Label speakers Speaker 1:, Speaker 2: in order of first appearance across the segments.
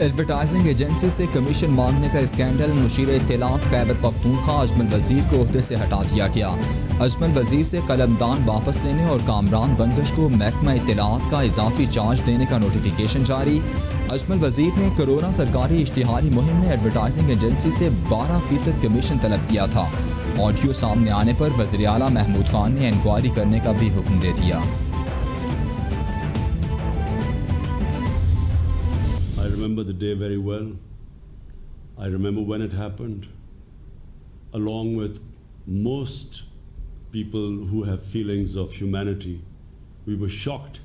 Speaker 1: Advertising agency से commission मांगने का स्कैंडल, मुशीर इत्तलात खैबर पख्तूनख्वा अजमल वजीर को ओहदे से हटा दिया गया। अजमल वजीर से कलमदान वापस लेने और कामरान बंगश को महकमा इत्तलात का इजाफी चार्ज देने का नोटिफिकेशन जारी। अजमल वजीर ने कोरोना सरकारी इश्तिहारी मुहिम में एडवर्टाइजिंग एजेंसी से 12% कमीशन तलब किया था। ऑडियो सामने आने पर वज़ीर आला महमूद खान ने इंक्वायरी करने का भी हुक्म दे दिया।
Speaker 2: I remember the day very well. I remember when it happened. Along with most people who have feelings of humanity, we were shocked.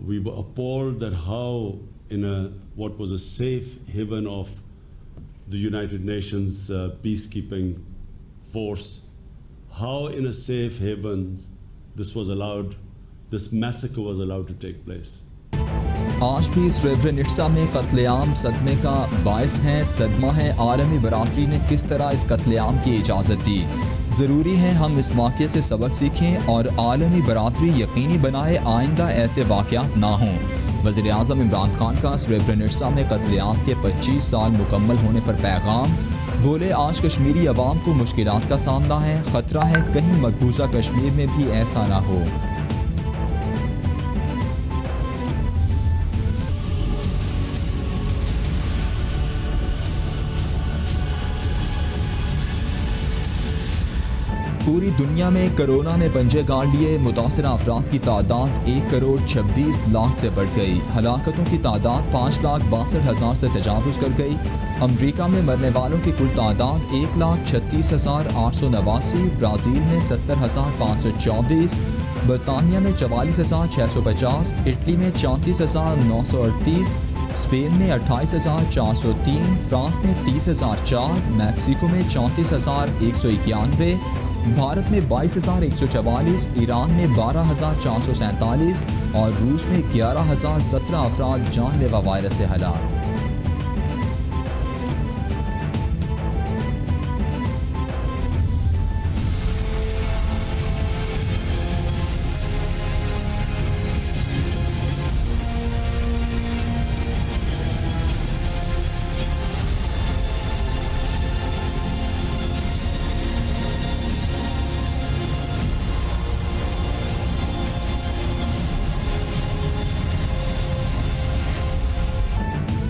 Speaker 2: We were appalled that how in what was a safe haven of the United Nations peacekeeping force, how in a safe haven this massacre was allowed to take place.
Speaker 1: आज भी स्रेब्रेनिट्सा में कत्लेआम सदमे का बायस है। सदमा है आलमी बरादरी ने किस तरह इस कत्लेआम की इजाज़त दी। ज़रूरी है हम इस वाक़े से सबक सीखें और आलमी बरादरी यकीनी बनाए आइंदा ऐसे वाक़यात ना हों। वज़ीर आज़म इमरान खान का स्रेब्रेनिट्सा में कत्लेआम के 25 साल मुकम्मल होने पर पैगाम। बोले, आज कश्मीरी अवाम को मुश्किलात का सामना है, ख़तरा है कहीं मकबूजा कश्मीर में भी ऐसा ना हो। पूरी दुनिया में कोरोना ने पंजे गाड़ लिए। मुतासरा अफराद की तादाद 1,26,00,000 से बढ़ गई। हलाकतों की तादाद 5,62,000 से तजावुज़ कर गई। अमरीका में मरने वालों की कुल तादाद 1,36,889, ब्राज़ील में 70,524, बरतानिया में 44,650, इटली में 34,938, स्पेन में 28,403, फ्रांस में 30,004, मैक्सिको में 34,191, भारत में 22,144, ईरान में 12,447 और रूस में 11,017 अफराद जानलेवा वायरस से हलाक।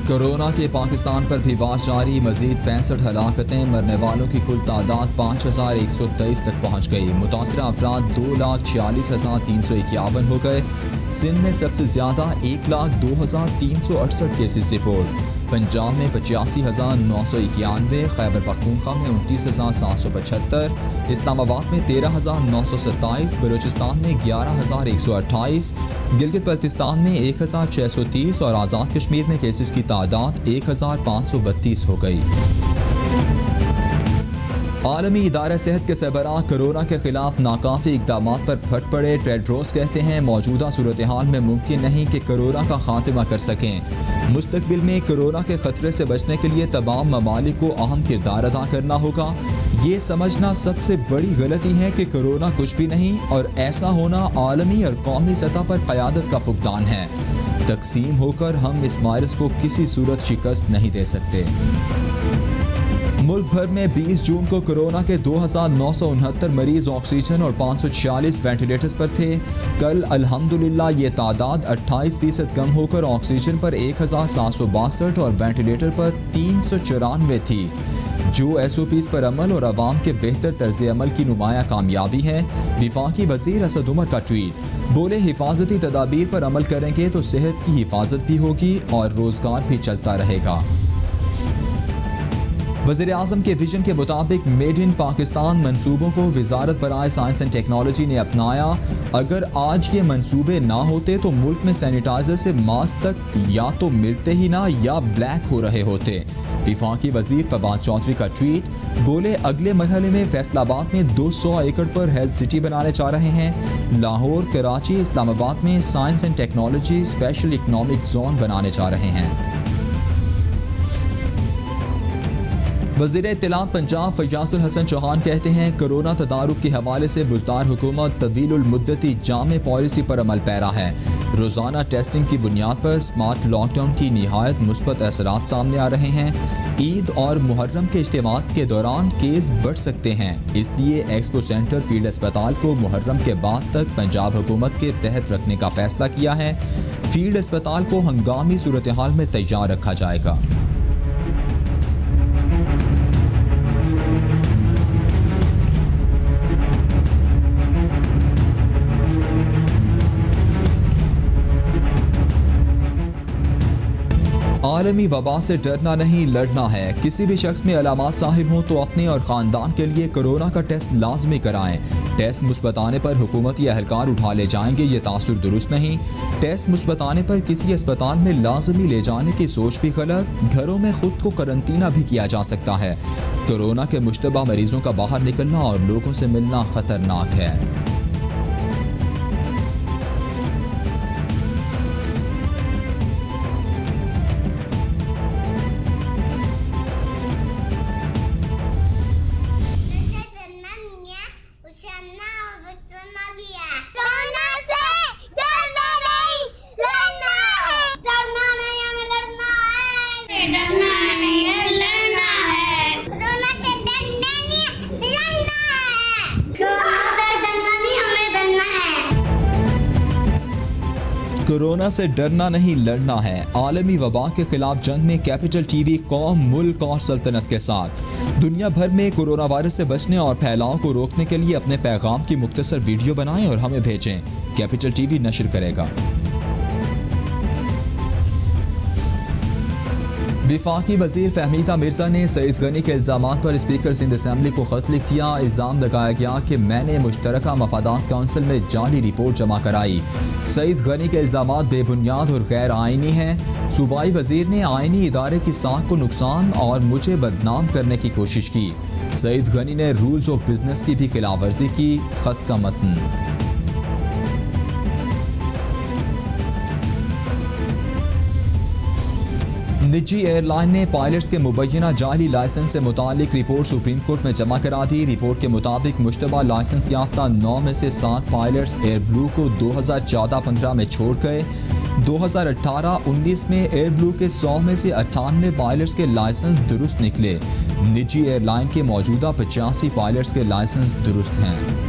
Speaker 1: कोरोना के पाकिस्तान पर भी वार जारी। मजीद 65 हलाकतें, मरने वालों की कुल तादाद 5,123 तक पहुँच गई। मुतासरा अफराद 2,46,351 हो गए। सिंध में सबसे ज़्यादा 1,02,368 केसेस रिपोर्ट। पंजाब में 85,991, खैबर पख्तूनख्वा में 29,775, इस्लामाबाद में 13,927, बलूचिस्तान में 11,128, गिलगित बल्तिस्तान में 1,630 और आज़ाद कश्मीर में केसेस की तादाद 1,532 हो गई। आलमी इदारा सेहत के सरबराह कोरोना के खिलाफ नाकाफी इक़दाम पर फट पड़े। टेड्रोस कहते हैं, मौजूदा सूरत हाल में मुमकिन नहीं कि कोरोना का खात्मा कर सकें। मुस्तकबिल में कोरोना के खतरे से बचने के लिए तमाम ममालिक को अहम किरदार अदा करना होगा। ये समझना सबसे बड़ी गलती है कि कोरोना कुछ भी नहीं और ऐसा होना आलमी और कौमी सतह पर क़यादत का फुक़दान है। तकसीम होकर हम इस वायरस को किसी सूरत शिकस्त नहीं दे सकते। मुल्क भर में 20 जून को कोरोना के 2,969 मरीज ऑक्सीजन और 546 वेंटिलेटर्स पर थे। कल अल्हम्दुलिल्लाह ये तादाद 28% कम होकर ऑक्सीजन पर 1,762 और वेंटिलेटर पर 394 थी। जो SOPs पर अमल और आवाम के बेहतर तर्ज अमल की नुमाया कामयाबी है। वफाकी वजीर असद उमर का ट्वीट। बोले, हिफाजती तदाबीर पर अमल करेंगे तो सेहत की हिफाजत भी होगी और रोजगार भी चलता रहेगा। वज़ीर आज़म के विजन के मुताबिक मेड इन पाकिस्तान मंसूबों को वजारत बराए साइंस एंड टेक्नोलॉजी ने अपनाया। अगर आज ये मंसूबे ना होते तो मुल्क में सैनिटाइजर से मास्क तक या तो मिलते ही ना या ब्लैक हो रहे होते। वफाकी वजीर फवाद चौधरी का ट्वीट। बोले, अगले मरहले में फैसलाबाद में 200 एकड़ पर हेल्थ सिटी बनाने जा रहे हैं। लाहौर, कराची, इस्लामाबाद में science and technology special economic zone बनाने जा रहे हैं। वज़ीर इत्तलात पंजाब फयाजुल हसन चौहान कहते हैं, कोरोना तदारुक के हवाले से बुज़दार हुकूमत तवीलुल मुद्दती जामे पॉलिसी पर अमल पैरा है। रोज़ाना टेस्टिंग की बुनियाद पर स्मार्ट लॉकडाउन की निहायत मुस्बत असरात सामने आ रहे हैं। ईद और मुहर्रम के इज्तिमात के दौरान केस बढ़ सकते हैं, इसलिए एक्सपो सेंटर फील्ड अस्पताल को मुहर्रम के बाद तक पंजाब हुकूमत के तहत रखने का फैसला किया है। फील्ड अस्पताल को हंगामी सूरत हाल में तैयार रखा जाएगा। आलमी वबा से डरना नहीं, लड़ना है। किसी भी शख्स में अलामात ज़ाहिर हों तो अपने और ख़ानदान के लिए कोरोना का टेस्ट लाजमी कराएं। टेस्ट मुस्बत आने पर हुकूमती एहलकार उठा ले जाएंगे, ये तासुर दुरुस्त नहीं। टेस्ट मुस्बत आने पर किसी अस्पताल में लाजमी ले जाने की सोच भी गलत। घरों में खुद को करंतना भी किया जा सकता है। कोरोना के मुश्तबा मरीजों का बाहर निकलना और लोगों से मिलना खतरनाक है। कोरोना से डरना नहीं, लड़ना है। आलमी वबा के खिलाफ जंग में कैपिटल टीवी कौम, मुल्क और सल्तनत के साथ। दुनिया भर में कोरोना वायरस से बचने और फैलाव को रोकने के लिए अपने पैगाम की मुख्तसर वीडियो बनाएं और हमें भेजें। कैपिटल टीवी नशर करेगा। विफाकी वजीर फहमीदा मिर्जा ने सईद गनी के इल्जामात पर स्पीकर सिंध असेंबली को खत लिख दिया। इल्जाम लगाया गया कि मैंने मुश्तरका मफादात काउंसिल में जाली रिपोर्ट जमा कराई। सईद गनी के इल्जामात बेबुनियाद और गैर आइनी हैं। सूबाई वजीर ने आइनी इदारे की साख को नुकसान और मुझे बदनाम करने की कोशिश की। सईद गनी ने रूल्स ऑफ बिजनेस की भी खिलाफ वर्जी की। खत का मतन। निजी एयरलाइन ने पायलट्स के मुबैना जाली लाइसेंस से मुतालिक रिपोर्ट सुप्रीम कोर्ट में जमा करा दी। रिपोर्ट के मुताबिक मुश्तबा लाइसेंस याफ्ता 9 में से 7 पायलट्स एयर ब्लू को 2014-15 में छोड़ गए। 2018-19 में एयर ब्लू के 100 में से 98 पायलट्स के लाइसेंस दुरुस्त निकले। निजी एयरलाइन के मौजूदा 85 पायलट्स के लाइसेंस दुरुस्त हैं।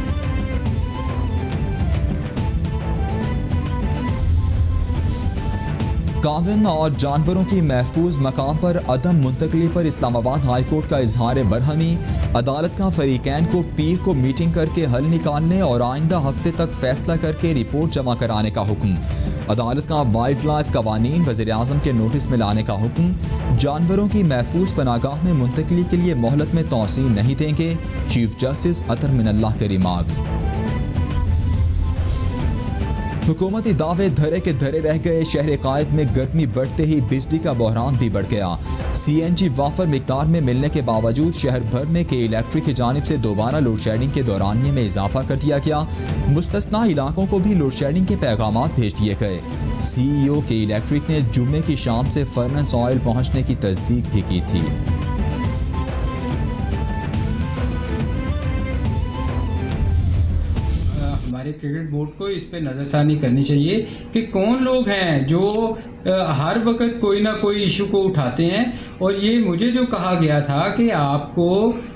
Speaker 1: काविन और जानवरों की महफूज मकाम पर अदम मुंतकली पर इस्लामाबाद हाई कोर्ट का इजहार बरहमी। अदालत का फरीकैन को पीर को मीटिंग करके हल निकालने और आइंदा हफ्ते तक फैसला करके रिपोर्ट जमा कराने का हुक्म। अदालत का वाइल्ड लाइफ कवानीन वज़ीर आज़म के नोटिस में लाने का हुक्म। जानवरों की महफूज पनागाह में मुंतकली के लिए मोहलत में तौसील नहीं देंगे। चीफ जस्टिस अतर मिनल्लाह के रिमार्क्स। हुकूमती दावे धरे के धरे रह गए। शहर कायद में गर्मी बढ़ते ही बिजली का बहरान भी बढ़ गया। CNG वाफर मिकदार में मिलने के बावजूद शहर भर में के इलेक्ट्रिक की जानिब से दोबारा लोड शेडिंग के दौरानिये में इजाफा कर दिया गया। मुस्तस्ना इलाकों को भी लोड शेडिंग के पैगामात भेज दिए गए। CEO के इलेक्ट्रिक ने जुम्मे की शाम से फर्नेस ऑयल पहुँचने की तस्दीक भी की थी।
Speaker 3: हमारे क्रिकेट बोर्ड को इस पे नज़रसानी करनी चाहिए कि कौन लोग हैं जो हर वक्त कोई ना कोई इशू को उठाते हैं। और ये मुझे जो कहा गया था कि आपको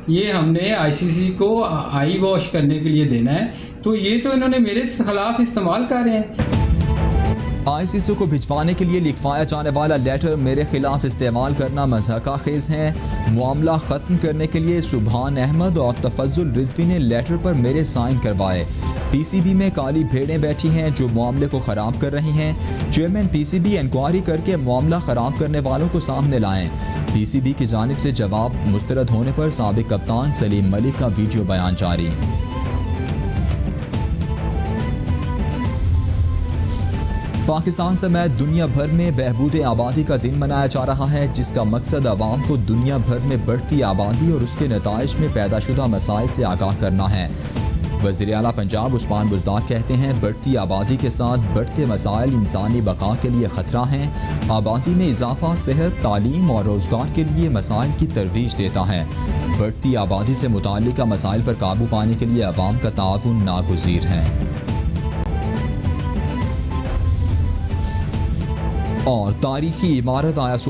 Speaker 3: ये हमने ICC को आई वॉश करने के लिए देना है, तो ये तो इन्होंने मेरे खिलाफ इस्तेमाल कर रहे हैं।
Speaker 1: ICC को भिजवाने के लिए लिखवाया जाने वाला लेटर मेरे खिलाफ इस्तेमाल करना मज़हका खेज है। मामला ख़त्म करने के लिए सुभान अहमद और तफज्जुल रिजवी ने लेटर पर मेरे साइन करवाए। PCB में काली भेड़ें बैठी हैं जो मामले को ख़राब कर रही हैं। चेयरमैन PCB इंक्वायरी करके मामला ख़राब करने वालों को सामने लाएं। PCB की जानिब से जवाब मुस्तरद होने पर साबिक कप्तान सलीम मलिक का वीडियो बयान जारी। पाकिस्तान समेत दुनिया भर में बहबूद आबादी का दिन मनाया जा रहा है, जिसका मकसद आवाम को दुनिया भर में बढ़ती आबादी और उसके नताइज में पैदाशुदा मसाइल से आगाह करना है। वज़ीर आला पंजाब उस्मान बुज़दार कहते हैं, बढ़ती आबादी के साथ बढ़ते मसाइल इंसानी बका के लिए ख़तरा हैं। आबादी में इजाफा सेहत, तालीम और रोज़गार के लिए मसाइल की तरवीज देता है। बढ़ती आबादी से मुताल्लिका मसाइल पर काबू पाने के लिए अवाम का ताउन नागुज़ीर है। और तारीखी इमारत आया